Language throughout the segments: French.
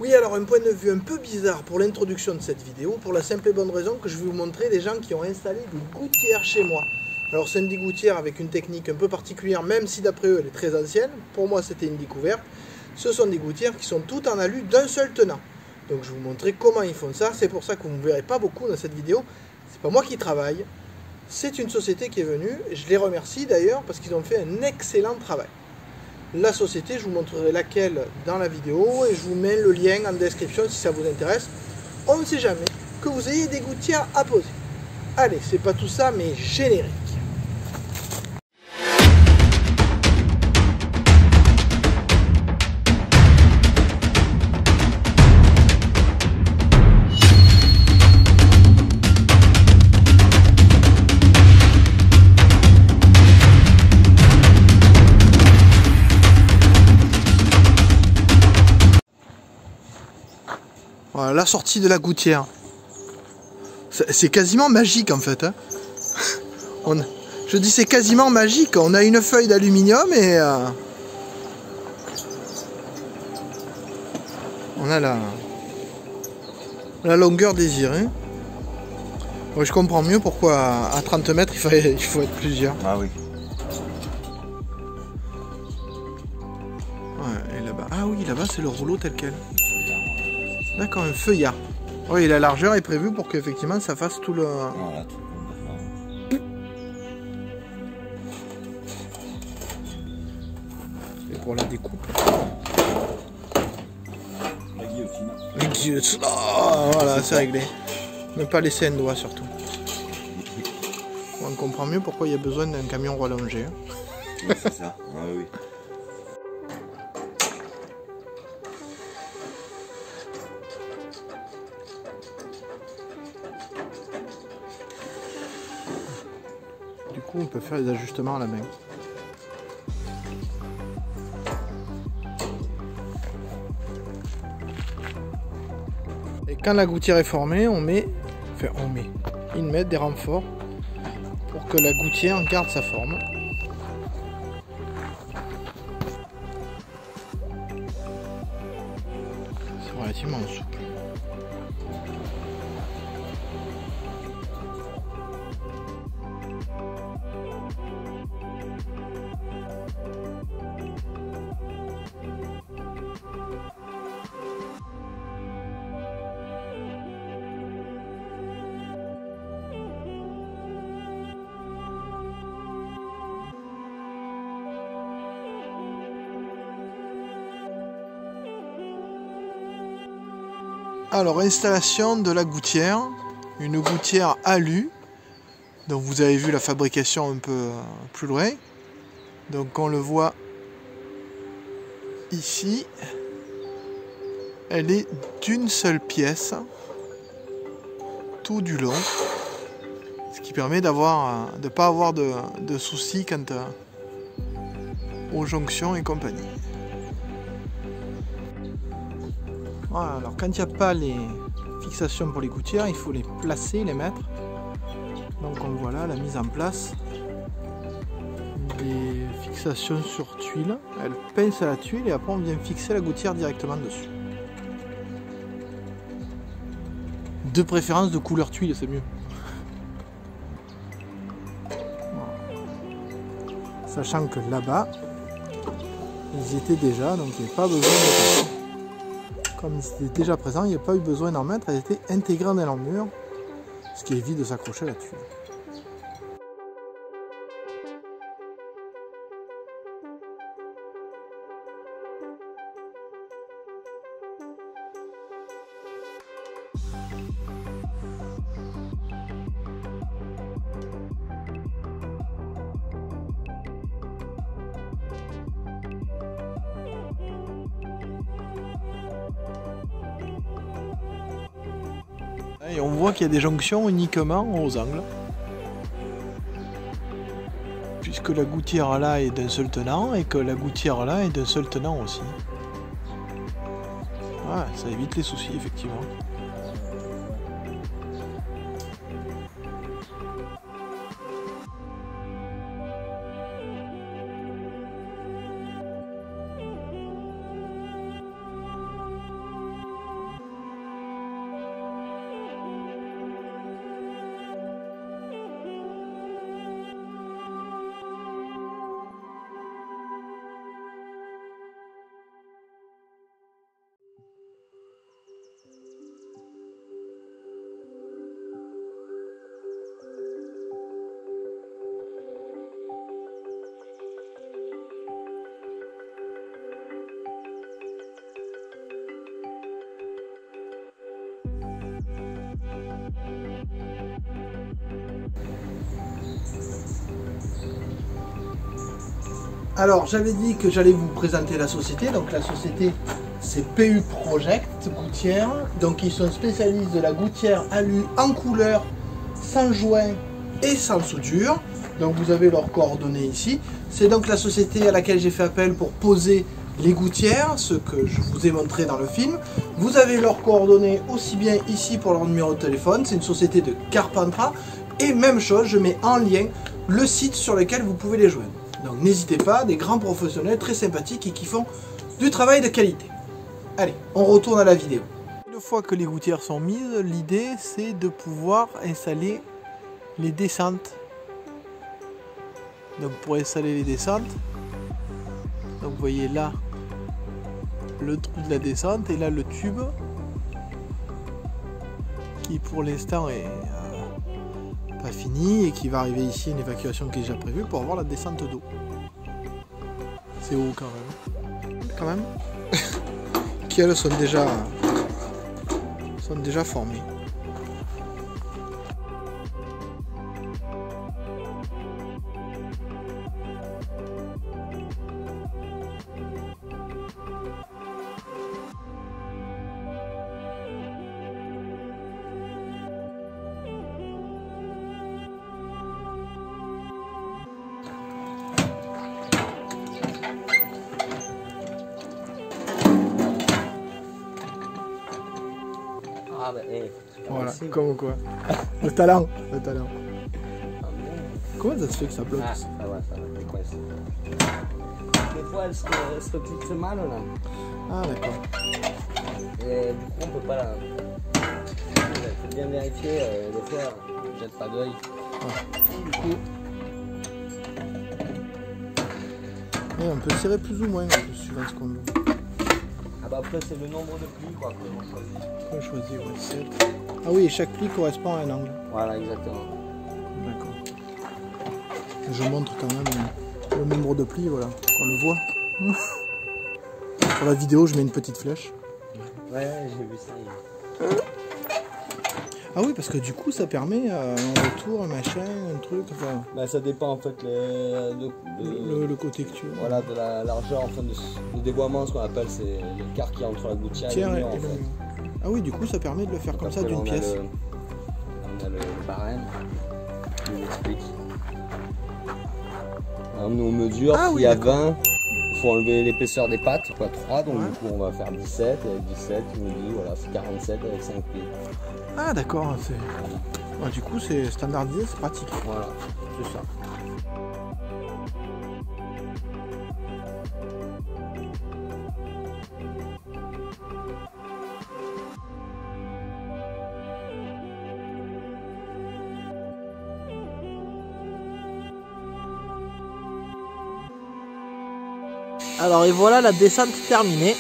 Oui, alors un point de vue un peu bizarre pour l'introduction de cette vidéo, pour la simple et bonne raison que je vais vous montrer des gens qui ont installé des gouttières chez moi. Alors c'est une gouttière avec une technique un peu particulière, même si d'après eux elle est très ancienne. Pour moi c'était une découverte. Ce sont des gouttières qui sont toutes en alu d'un seul tenant. Donc je vais vous montrer comment ils font ça. C'est pour ça que vous ne me verrez pas beaucoup dans cette vidéo. C'est pas moi qui travaille. C'est une société qui est venue. Je les remercie d'ailleurs parce qu'ils ont fait un excellent travail. La société, je vous montrerai laquelle dans la vidéo et je vous mets le lien en description si ça vous intéresse. On ne sait jamais que vous ayez des gouttières à poser. Allez, c'est pas tout ça, mais générique. Voilà, la sortie de la gouttière. C'est quasiment magique en fait. Hein. Je dis c'est quasiment magique. On a une feuille d'aluminium et on a la longueur désirée. Ouais, je comprends mieux pourquoi à 30 mètres il faut être plusieurs. Ah oui. Ouais, et là-bas. Ah oui, là-bas c'est le rouleau tel quel. D'accord, un feuillard. Oui, la largeur est prévue pour qu'effectivement ça fasse tout le... Voilà, tout le... Et pour la découpe. La guillotine. La guillotine. Oh, voilà, c'est réglé. Ne pas laisser un doigt surtout. On comprend mieux pourquoi il y a besoin d'un camion rallongé. Oui, c'est ça. Ah oui. Du coup, on peut faire les ajustements à la main. Et quand la gouttière est formée, ils mettent des renforts pour que la gouttière garde sa forme. C'est relativement souple. Alors, installation de la gouttière, une gouttière alu. Donc vous avez vu la fabrication un peu plus loin. Donc on le voit ici. Elle est d'une seule pièce, tout du long. Ce qui permet de ne pas avoir de soucis quant aux jonctions et compagnie. Voilà, alors quand il n'y a pas les fixations pour les gouttières, il faut les placer, les mettre. Donc on voit là la mise en place des fixations sur tuile. Elle pince à la tuile et après on vient fixer la gouttière directement dessus. De préférence de couleur tuile, c'est mieux. Voilà. Sachant que là-bas, ils y étaient déjà, donc il n'y avait pas besoin de... Comme ils étaient déjà présents, il n'y a pas eu besoin d'en mettre, elles étaient intégrées dans l'emmure, ce qui évite de s'accrocher à la tuile. Et on voit qu'il y a des jonctions uniquement aux angles. Puisque la gouttière là est d'un seul tenant et que la gouttière là est d'un seul tenant aussi. Ouais, ça évite les soucis effectivement. Alors j'avais dit que j'allais vous présenter la société, donc la société c'est PU Project Gouttière, donc ils sont spécialistes de la gouttière alu en couleur, sans joint et sans soudure, donc vous avez leurs coordonnées ici. C'est donc la société à laquelle j'ai fait appel pour poser les gouttières, ce que je vous ai montré dans le film. Vous avez leurs coordonnées aussi bien ici pour leur numéro de téléphone, c'est une société de Carpentras, et même chose, je mets en lien le site sur lequel vous pouvez les joindre. Donc n'hésitez pas, des grands professionnels très sympathiques et qui font du travail de qualité. Allez, on retourne à la vidéo. Une fois que les gouttières sont mises, l'idée c'est de pouvoir installer les descentes. Donc pour installer les descentes, donc vous voyez là le trou de la descente et là le tube qui pour l'instant est pas fini et qui va arriver ici, une évacuation qui est déjà prévue pour avoir la descente d'eau. C'est haut quand même. Qui elles sont déjà formées. Ah bah, Voilà, comme quoi. Le talent. Ah bon. Comment ça se fait que ça bloque? Ah, ça va, t'es coincé. Des fois, elle se retire très mal, là. Ah, d'accord. Et du coup, on peut pas la... Il faut bien vérifier, des fois, on jette pas d'œil. Ouais. Du coup... Et on peut serrer plus ou moins, suivant ce qu'on veut. Ah bah après, c'est le nombre de plis, quoi, que l'on choisit. On choisit, ouais, 7. Ah oui, et chaque pli correspond à un angle. Voilà, exactement. D'accord. Je montre quand même le nombre de plis, voilà, qu'on le voit. Pour la vidéo, je mets une petite flèche. Ouais, j'ai vu ça. Ah oui, parce que du coup, ça permet un retour, un machin, un truc, enfin... Bah ça dépend en fait le côté que tu veux. Voilà, de la largeur, enfin, le dévoiement, ce qu'on appelle, c'est l'écart qu'il y a entre la gouttière et le mur, en fait. Ah oui, du coup, ça permet de le faire comme ça d'une pièce. On a le barème qui nous explique. Alors, nous, on mesure, Ah, s'il oui, y a 20, il faut enlever l'épaisseur des pattes, quoi, 3, donc ouais. du coup, on va faire 17, et avec 17, il nous dit, voilà, c'est 47 avec 5 plis. Ah d'accord, ouais, du coup, c'est standardisé, c'est pratique. Voilà, c'est ça. Alors et voilà la descente terminée.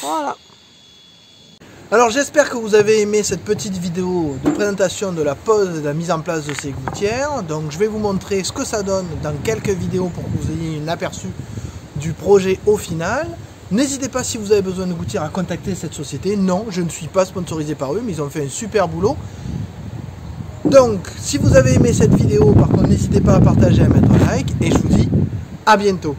Voilà. Alors j'espère que vous avez aimé cette petite vidéo de présentation de la pose et de la mise en place de ces gouttières. Donc je vais vous montrer ce que ça donne dans quelques vidéos pour que vous ayez un aperçu du projet au final. N'hésitez pas, si vous avez besoin de gouttières, à contacter cette société. Non, je ne suis pas sponsorisé par eux, mais ils ont fait un super boulot. Donc, si vous avez aimé cette vidéo, par contre, n'hésitez pas à partager et à mettre un like. Et je vous dis à bientôt.